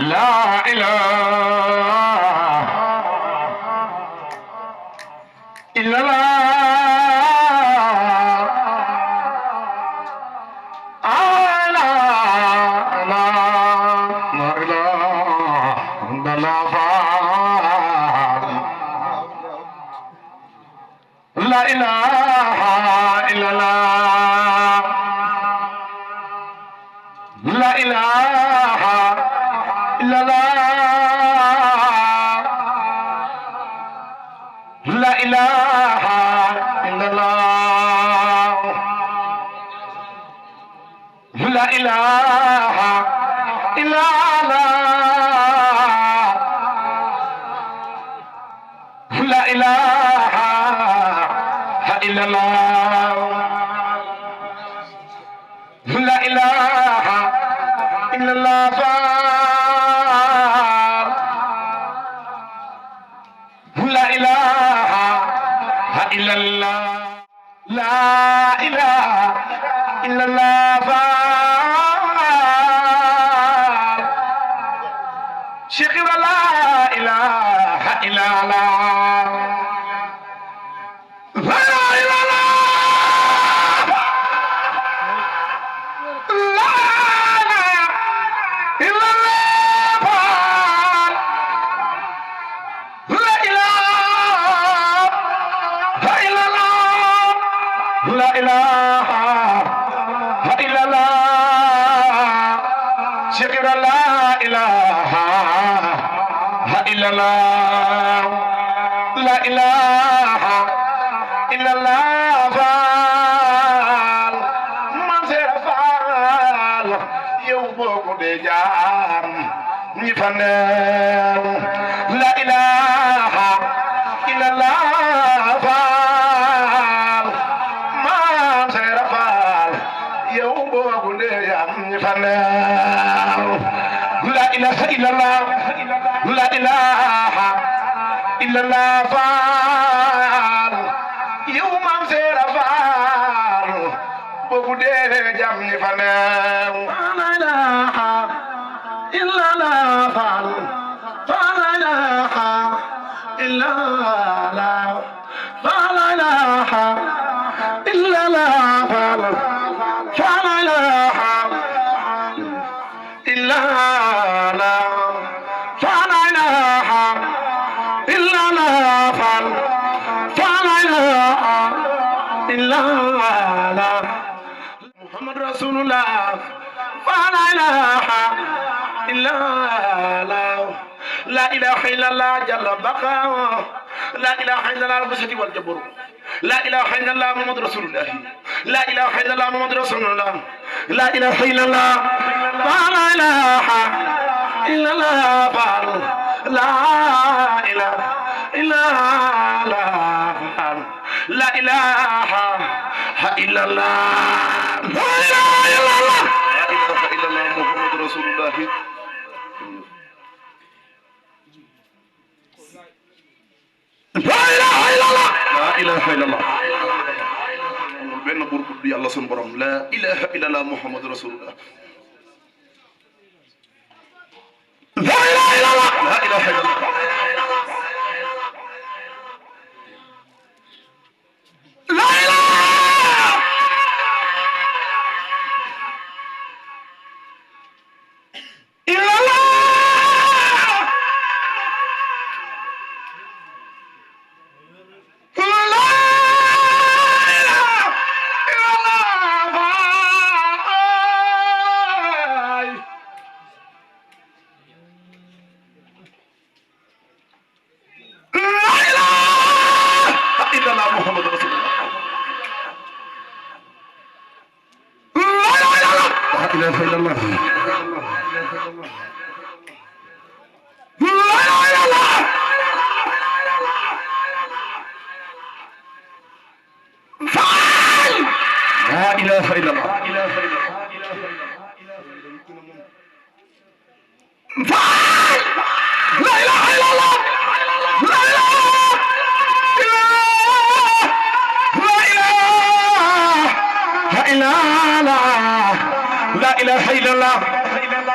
لا إله إلا الله لا إله إلا الله لا إله إلا الله لا إله إلا الله لا إله إلا الله لا إله إلا الله لا إله إلا الله لا إله إلا الله لا إله إلا الله لا إله إلا الله شيخ لا إله إلا الله لا إله إلا الله لا إله إلا الله لا إله إلا الله شيخ لا إله إلا الله لا إله إلا الله man Seera Faal yow boo ko dee jaam ñi fa neew la ilaha illa Allah Faal man Seera Faal yow boo ko dee jaam ñi fa neew la ilaha illa Allah la ilaha illa Allah Faal yow man Seera Faal boo ko dee jaam ñi fa neew la ilaha illa Allah Faal la ilaha illa Allah la ilaha illa Allah Faal la ilaha illa Allah la ilaha illa Allah Faal la ilaha illa Allah Muhammad Rasulullah la ilaha illa Allah la ilaha illa Allah jalla baqa la ilaha illa Allah al-basati wal jabr la ilaha illa Allah Muhammad Rasulullah la ilaha illa Allah Muhammad Rasulullah la ilaha illa Allah la ilaha illa Allah la ilaha illa Allah la ilaha illa Allah la ilaha illa Allah la ilaha illa Allah Muhammad Rasulullah la ilaha illa Allah la ilaha illa Allah benn buur bu Yàlla sunu borom la ilaha illa Allah Muhammad Rasulullah la ilaha illa Allah la ilaha illa Allah la ilaha illa Allah لا إله إلا الله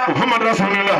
محمد رسول الله